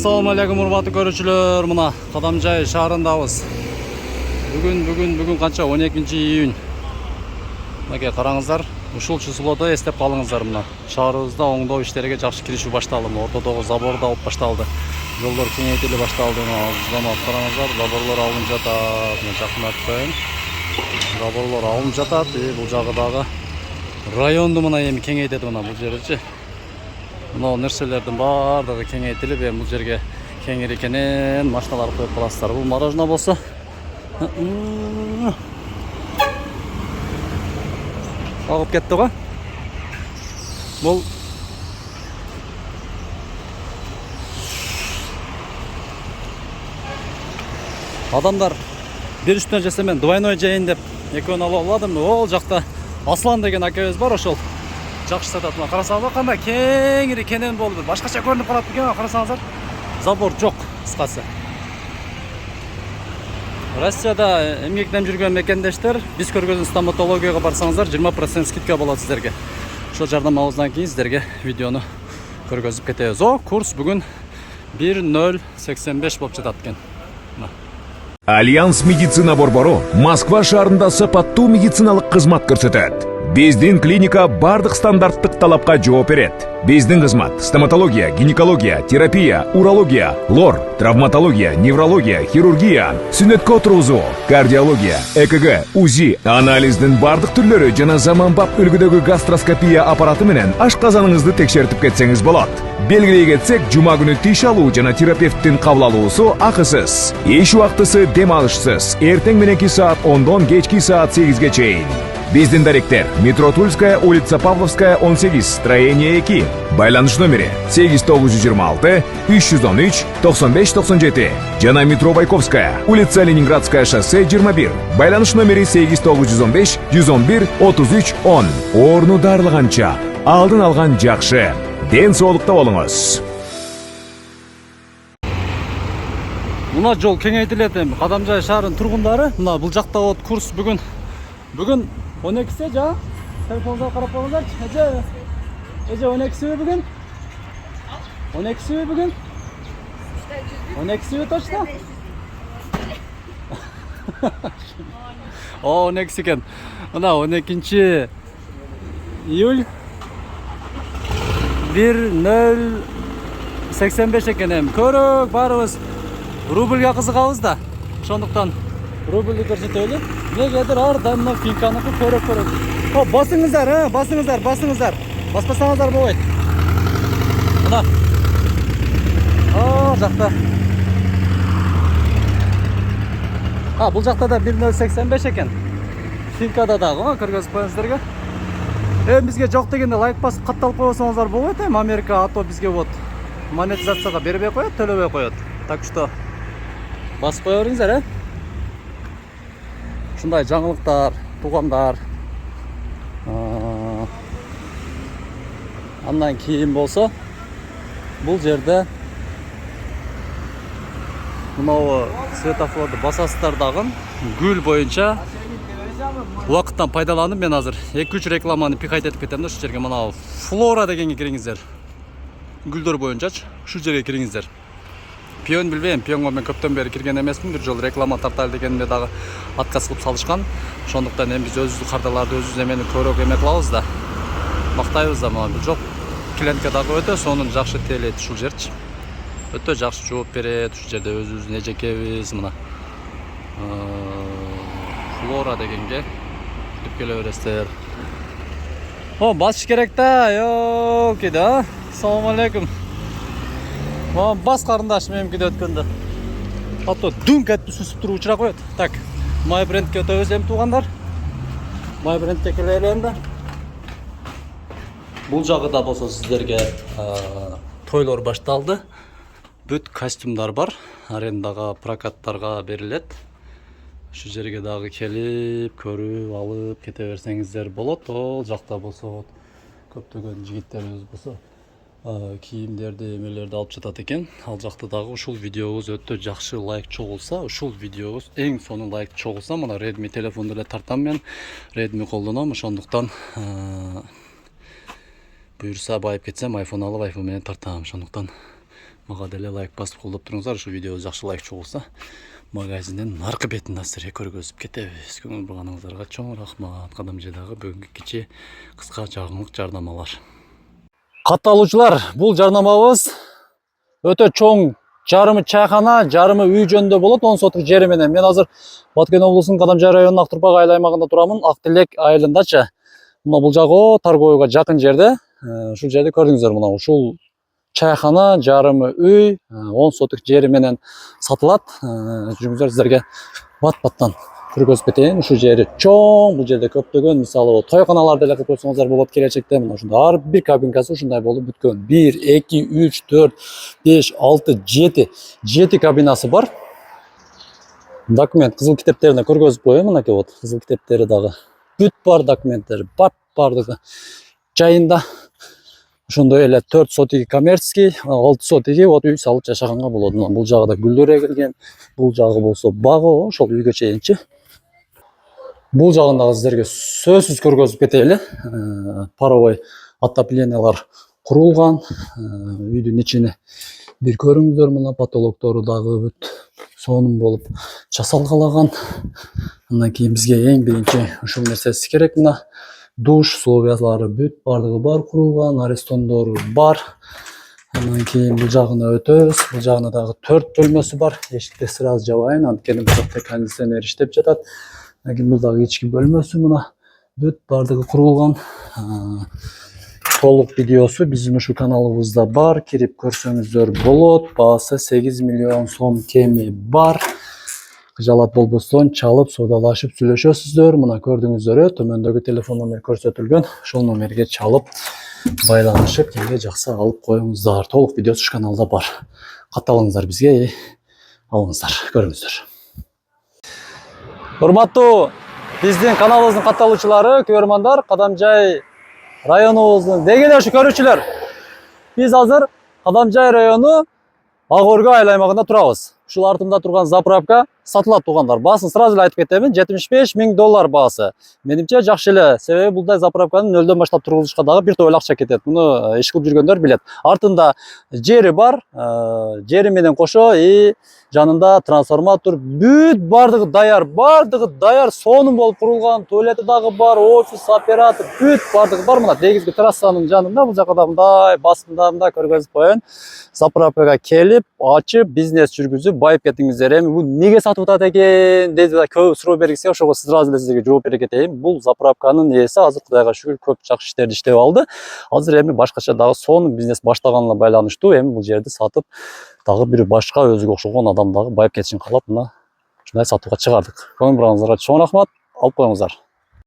Assalamu alaikum урматтуу көрүүчүлөр. Мына Кадамжай шаарындабыз. Бүгүн канча 12-июнь. Мына караңыздар, ушул числоду эстеп калыңыздар. Мына шаарыбызда оңдоо иштериге жакшы киришүү башталды. Ортодогу забор да алып башталды. Жолдор кеңейтиле башталды. Мына караңыздар, заборлор алынып жатат. Мына жакынап коеюн. Заборлор алынып жатат. Бул жагы дагы районду мына эми кеңейтет. Мына бул жерчи. Мына нерселердин баардыгы кеңейтилип, эми бул жерге кеңири экенин машиналар коюп каласыздар. Бул мороженое болсо агып кетти го. Бул адамдар бир үстүнө жесе мен двойной жейин деп экөөнү алып аладым. Ол жакта Аслан деген акебиз бар, ошол жакшы сатат. Мына карасаңыздар кандай кеңири кенен болуп, башкача көрүнүп калат экен. Карасаңыздар, забор жок, кыскасы. Россияда эмгектенip жүргөн мекендештер, биз көргөн стоматологияга барсаңыздар 20% скидка болот сиздерге. Ошол жардамыбыздан кийин сиздерге видеону көргөзүп кетебиз. Курс бүгүн 1085 болуп жатат экен. Альянс медицина борбору Москва шаарында сапаттуу медициналык кызмат көрсөтөт. Биздин клиника бардык стандарттык талапка жооп берет. Биздин кызмат стоматология, гинекология, терапия, урология, лор, травматология, неврология, хирургия, сүнөткө отургузуу, кардиология, ЭКГ, УЗИ, анализдин бардык түрлөрү жана заманбап үлгүдөгү гастроскопия аппараты менен ашказаныңызды текшертип кетсеңиз болот. Белгилей кетсек, жума күнү тиш алуу жана терапевттин кабыл алуусу акысыз. Эч убактысы дем алышсыз. Эртең мененки саат 10дон кечки саат 8ге чейин. Биздин даректер: метро Тульская, улица Павловская, 18, строение 2. Байланыш номери 8926 313 9597. Жана метро Байковская, улица Ленинградская, шоссе 21. Байланыш номери 8915 111 33 10. Орну дарылганча алдын алган жакшы. Ден соолукта болуңуз. Мына жол кеңейтилет. Кадамжай шаарынын тургундары мына бул жакта вот курс бүгүн 12-се жа. Телефонуңузга карап коюңуздарчы. Эже 12-се бүгүн? 12-се бүгүн? 12-се точно? 12 экен. Мына 12-июль 1085 экен. Көрөк баарыбыз рубльга кызыгабыз да. Ошондуктан рубльди көрсөтөлү. Негедир ар дайым мына финканыкы көрөк. Басыңыздар, басыңыздар. Баспасаңыздар болбойт. Мына. Жакта. Бул жакта да 1085 экен. Финкада дагы көргөзүп коюңуздарга. Бизге жок дегенде лайк басып катталып койсоңуздар болбойт. Америка ато бизге вот монетизацияга бербей коет, төлөбөй коет. Так что басып кое бериңиздер, Ушундай жаңылыктар, туугандар. Андан кийин болсо, бул жерде мынау светофорду басасыздар дагы гүл боюнча убакыттан пайдаланып мен азыр 2-3 рекламаны пихать этип кетем да. Ушул жерге мынау Флора дегенге кириңиздер. Гүлдөр боюнчачы ушул жерге кириңиздер. Пион билбейм, пионго мен көптөн бери кирген эмесмин. Бир жолу реклама тартайлы дегенде дагы отказ кылып салышкан. Ошондуктан эми биз өзүбүздүн кардаларды өзүбүз эмени көрөк эме кылабыз да. Мактайбыз да. Мына жок. Клиентке дагы өтө сонун жакшы тейлейт ушул жерчи. Өтө жакшы жооп берет. Ушул жерде өзүбүздүн эжекебиз мына. Флора дегенге кирип келе бересиздер. Басыш керек да. Ёлки да. Ассаламу алейкум. Бас карындаш меникиде өткөндө. Ато дүнк этип сүзүп туруп учура коет. Так, My Brandке өтөбүз эми туугандар. My Brandке келели энди. Бул жагыда болсо сиздерге тойлор башталды. Бүт костюмдар бар. Арендага, прокаттарга берилет. Ушул жерге дагы келип, көрүп, алып кете берсеңиздер болот. Ол жакта болсо көптөгөн жигиттерибиз болсо кийимдерди, эмелерди алып жатат экен. Ал жакта дагы ушул видеобуз өтө жакшы лайк чогулса, ушул видеобуз эң сонун лайк чогулса, мына Redmi телефонду эле тартам мен. Redmi колдоном, ошондуктан буюрса байып кетсем, iPhone алып iPhone менен тартам. Ошондуктан Мага деле лайк басып колдоп туруңуздар. Ушу видео жакшы лайк чогулса, магазиндин наркы бетин азыр көргөзүп кетебиз. Көңүл бурганыңыздарга чоң рахмат. Кадамжайдагы бүгүнкү кичи кыска жагымлык жарнамалар. Катталуучулар, бул жарнамабыз өтө чоң, жарымы чайхана, жарымы үй жөнүндө болот, 10 сотук жери менен. Мен азыр Баткен облусунун Кадамжай районунун Актурбак айыл аймагында турамын, Актилек айылындачы. Мына бул жагы Торговойго жакын жерде. Ушул жерде көрдүңүздөр, мына ушул чайхана, жарымы үй, 10 сотук жери менен сатылат. Жүрүңүздөр, сиздерге бат-баттан көргөзүп кетейин. Ушул жери чоң, бул жерде көптөгөн мисалы тойканалар деле кылып койсоңуздар болот келечекте. Мына ушундай ар бир кабинкасы ушундай болуп бүткөн. 1, 2, 3, 4, 5, 6, 7. 7 кабинасы бар. Документ, кызыл китептерине көргөзүп коеюн. Мынакей вот кызыл китептери дагы бүт бар, документтери бардыгы жайында. Ошондой эле 4 сотиги коммерческий, 6 сотиги вот үй салып жашаганга болот. Бул жагы да гүлдөр эгилген. Бул жагы болсо багы, ошол үйгө чейинчи. Бул жагын дагы сиздерге сөзсүз көргөзүп кетели. Паровой отоплениялар курулган. Үйдүн ичине бир көрүңүздөр, мына потолоктору дагы бүт сонун болуп жасалгалаган. Андан кийин бизге эң биринчи ушул нерсеси керек. Мына душ условиялары бүт бардыгы бар курулган, арестондору бар. Андан кийин бул жагына өтөбүз. Бул жагына дагы 4 бөлмөсү бар. Эшикти сразу жабайын, анткени бул жакта кондиционер иштеп жатат. Андан кийин бул дагы ички бөлмөсү, мына бүт бардыгы курулган. Толук видеосу биздин ушул каналыбызда бар. Кирип көрсөңүздөр болот. Баасы 8 миллион сом кеми бар. Кыжалат болбостон чалып, соодалашып сүйлөшөсүздөр. Мына көрдүңүздөр, төмөндөгү телефон номер көрсөтүлгөн. Ошол номерге чалып, байланышып, кимге жакса алып коюңуздар. Толук видеосу ушу каналда бар. Катталыңыздар бизге, алыңыздар, көрүңүздөр. Урматтуу биздин каналыбыздын катталуучулары, көрөрмандар, Кадамжай районубуздун деги эле ушу көрүүчүлөр. Биз азыр Кадамжай району Ак-Өргө айыл аймагында турабыз. Ушул артымда турган заправка сатылат туугандар. Баасын сразу эле айтып кетемин, $75,000 баасы. Менимче жакшы эле, себеби булдай заправканы нөлдөн баштап тургузушка дагы бир топ акча кетет. Муну иш кылып жүргөндөр билет. Артында жери бар, жери менен кошо жанында трансформатор, бүт бардыгы даяр, сонун болуп курулган. Туалети дагы бар, офис, оператор, бүт бардыгы бар. Мына дегизги трассанын жанында, бул жакта мындай басымдарында көргөзүп коеюн. Заправкага келип, ачып, бизнес жүргүзүп байып кетиңиздер. Эми бул неге сатып атат экен деп көп суроо бергисе, ошого сразу эле сизге жооп бере кетейин. Бул заправканын ээси азыр Кудайга шүгүр көп жакшы иштерди иштеп алды. Азыр эми башкача дагы сонун бизнес баштаганына байланыштуу эми бул жерди сатып, дагы бир башка өзүгө окшогон адам дагы байып кетишин каалап, мына ушундай сатууга чыгардык. Көңүл бурганыңыздарга чоң рахмат. Алып коюңуздар.